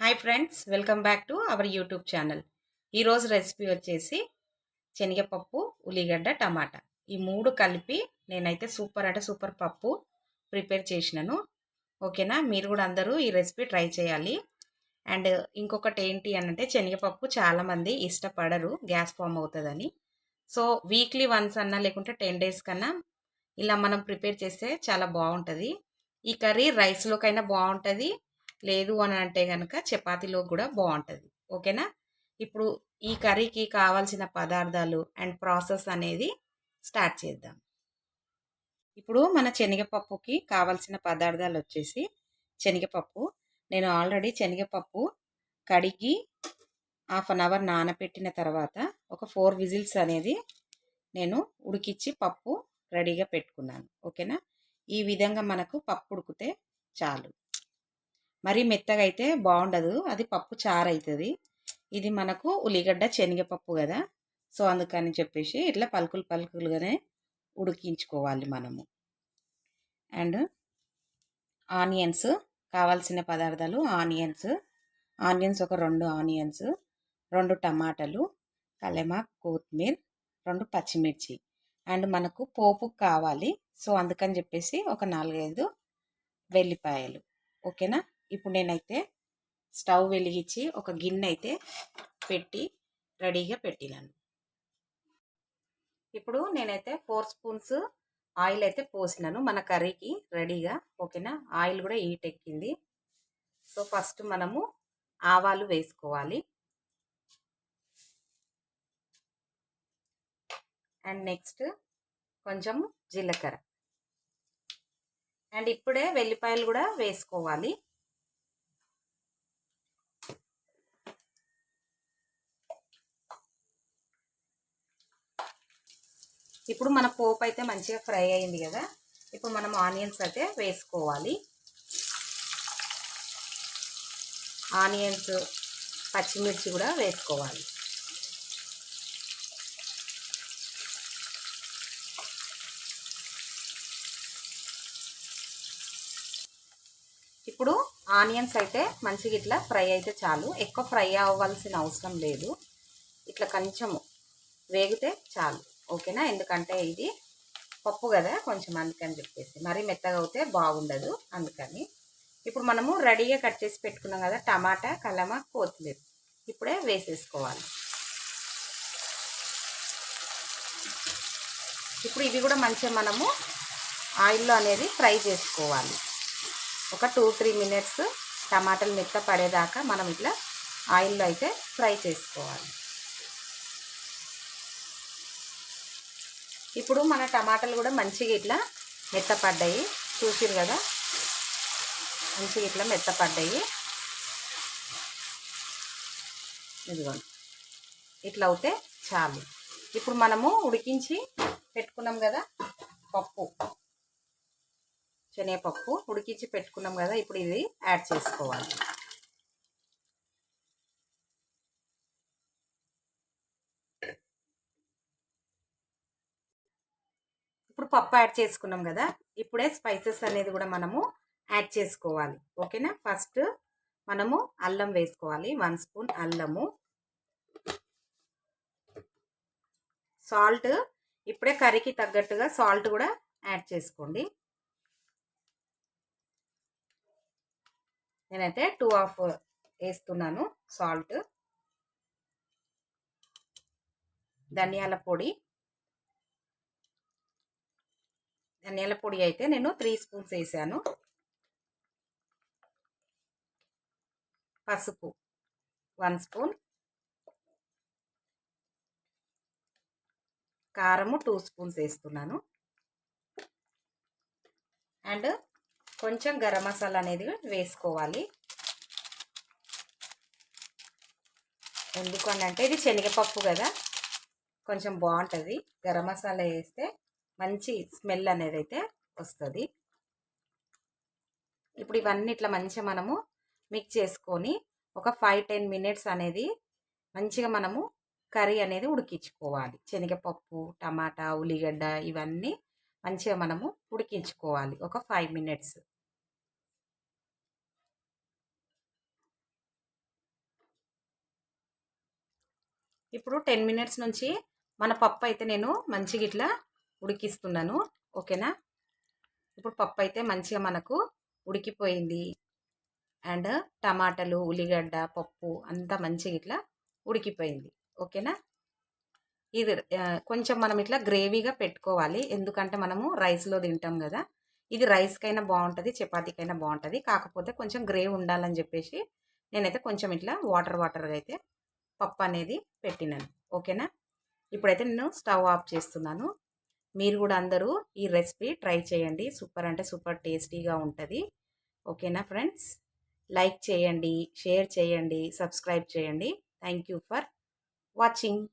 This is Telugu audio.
Hi friends, welcome back to our YouTube channel. ఈరోజు రెసిపీ వచ్చేసి శనగపప్పు, ఉల్లిగడ్డ, టమాటా ఈ మూడు కలిపి నేనైతే సూపర్ అంటే సూపర్ పప్పు ప్రిపేర్ చేసినాను. ఓకేనా, మీరు కూడా అందరూ ఈ రెసిపీ ట్రై చేయాలి. అండ్ ఇంకొకటి ఏంటి అంటే శనగపప్పు చాలామంది ఇష్టపడరు, గ్యాస్ ఫామ్ అవుతుందని. సో వీక్లీ వన్స్ అన్నా లేకుంటే 10 డేస్ కన్నా ఇలా మనం ప్రిపేర్ చేస్తే చాలా బాగుంటుంది. ఈ కర్రీ రైస్లోకైనా బాగుంటుంది, లేదు అని అంటే కనుక చపాతీలో కూడా బాగుంటుంది. ఓకేనా, ఇప్పుడు ఈ కర్రీకి కావాల్సిన పదార్థాలు అండ్ ప్రాసెస్ అనేది స్టార్ట్ చేద్దాం. ఇప్పుడు మన శనగపప్పుకి కావాల్సిన పదార్థాలు వచ్చేసి శనగపప్పు. నేను ఆల్రెడీ శనగపప్పు కడిగి హాఫ్ అన్ అవర్ నానబెట్టిన తర్వాత ఒక 4 విజిల్స్ అనేది నేను ఉడికిచ్చి పప్పు రెడీగా పెట్టుకున్నాను. ఓకేనా, ఈ విధంగా మనకు పప్పు ఉడికితే చాలు. మరీ మెత్తగా అయితే బాగుండదు, అది పప్పు చారు అవుతుంది. ఇది మనకు ఉల్లిగడ్డ శనగపప్పు కదా, సో అందుకని చెప్పేసి ఇట్లా పలుకులు పలుకులుగానే ఉడికించుకోవాలి మనము. అండ్ ఆనియన్స్ కావాల్సిన పదార్థాలు: ఆనియన్స్ ఒక 2 ఆనియన్స్, 2 టమాటాలు, కలెమాక్, కొత్తిమీర, 2 పచ్చిమిర్చి. అండ్ మనకు పోపు కావాలి, సో అందుకని చెప్పేసి ఒక 4-5 వెల్లిపాయలు. ఓకేనా, ఇప్పుడు నేనైతే స్టవ్ వెలిగించి ఒక గిన్నె అయితే పెట్టి రెడీగా పెట్టినాను. ఇప్పుడు నేనైతే 4 స్పూన్స్ ఆయిల్ అయితే పోసినాను మన కర్రీకి రెడీగా. ఓకేనా, ఆయిల్ కూడా హీట్ ఎక్కింది. సో ఫస్ట్ మనము ఆవాలు వేసుకోవాలి. అండ్ నెక్స్ట్ కొంచెం జీలకర్ర. అండ్ ఇప్పుడే వెల్లిపాయలు కూడా వేసుకోవాలి. ఇప్పుడు మన పోపు అయితే మంచిగా ఫ్రై అయింది కదా, ఇప్పుడు మనం ఆనియన్స్ అయితే వేసుకోవాలి. ఆనియన్స్, పచ్చిమిర్చి కూడా వేసుకోవాలి. ఇప్పుడు ఆనియన్స్ అయితే మంచిగా ఇట్లా ఫ్రై అయితే చాలు, ఎక్కువ ఫ్రై అవ్వాల్సిన అవసరం లేదు. ఇట్లా కొంచెము వేగితే చాలు. ఓకేనా, ఎందుకంటే ఇది పప్పు కదా కొంచెం, అందుకని చెప్పేసి మరీ మెత్తగా అవుతే బాగుండదు, అందుకని. ఇప్పుడు మనము రెడీగా కట్ చేసి పెట్టుకున్నాం కదా టమాటా, కలమ, కొత్తిమీర ఇప్పుడే వేసేసుకోవాలి. ఇప్పుడు ఇవి కూడా మంచిగా మనము ఆయిల్లో అనేది ఫ్రై చేసుకోవాలి. ఒక 2-3 మినిట్స్ టమాటాలు మెత్త పడేదాకా మనం ఇట్లా ఆయిల్లో అయితే ఫ్రై చేసుకోవాలి. ఇప్పుడు మన టమాటాలు కూడా మంచిగా ఇట్లా మెత్తపడ్డాయి, చూసిరు కదా, మంచిగా ఇట్లా మెత్తపడ్డాయి. ఇదిగోండి, ఇట్లా అవుతే చాలు. ఇప్పుడు మనము ఉడికించి పెట్టుకున్నాం కదా పప్పు, శనగపప్పు ఉడికించి పెట్టుకున్నాం కదా, ఇప్పుడు ఇది యాడ్ చేసుకోవాలి. ఇప్పుడు పప్పు యాడ్ చేసుకున్నాం కదా, ఇప్పుడే స్పైసెస్ అనేది కూడా మనము యాడ్ చేసుకోవాలి. ఓకేనా, ఫస్ట్ మనము అల్లం వేసుకోవాలి, 1 స్పూన్ అల్లము. సాల్ట్ ఇప్పుడే కర్రీకి తగ్గట్టుగా సాల్ట్ కూడా యాడ్ చేసుకోండి. నేనైతే 2 వేస్తున్నాను సాల్ట్. ధనియాల పొడి అయితే నేను 3 స్పూన్స్ వేసాను. పసుపు 1 స్పూన్, కారము 2 స్పూన్స్ వేస్తున్నాను. అండ్ కొంచెం గరం మసాలా అనేది వేసుకోవాలి. ఎందుకనంటే ఇది శనగపప్పు కదా, కొంచెం బాగుంటుంది. గరం మసాలా వేస్తే మంచి స్మెల్ అనేది అయితే వస్తుంది. ఇప్పుడు ఇవన్నీ ఇట్లా మంచిగా మనము మిక్స్ చేసుకొని ఒక 5-10 మినిట్స్ అనేది మంచిగా మనము కర్రీ అనేది ఉడికించుకోవాలి. శనగపప్పు, టమాటా, ఉల్లిగడ్డ ఇవన్నీ మంచిగా మనము ఉడికించుకోవాలి ఒక 5 మినిట్స్. ఇప్పుడు 10 మినిట్స్ నుంచి మన పప్పు అయితే నేను మంచిగా ఇట్లా ఉడికిస్తున్నాను. ఓకేనా? ఇప్పుడు పప్పు అయితే మంచిగా మనకు ఉడికిపోయింది. అండ్ టమాటాలు, ఉల్లిగడ్డ, పప్పు అంతా మంచిగా ఇట్లా ఉడికిపోయింది. ఓకేనా? ఇది కొంచెం మనం ఇట్లా గ్రేవీగా పెట్టుకోవాలి. ఎందుకంటే మనము రైస్లో తింటాం కదా. ఇది రైస్కైనా బాగుంటుంది, చపాతీకైనా బాగుంటుంది. కాకపోతే కొంచెం గ్రేవీ ఉండాలని చెప్పేసి నేనైతే కొంచెం ఇట్లా వాటర్గా అయితే పప్పు అనేది పెట్టినాను. ఓకేనా? ఇప్పుడైతే నేను స్టవ్ ఆఫ్ చేస్తున్నాను. మీరు కూడా అందరూ ఈ రెసిపీ ట్రై చేయండి. సూపర్ అంటే సూపర్ టేస్టీగా ఉంటుంది. ఓకేనా ఫ్రెండ్స్? లైక్ చేయండి, షేర్ చేయండి, సబ్స్క్రైబ్ చేయండి. Thank you for watching.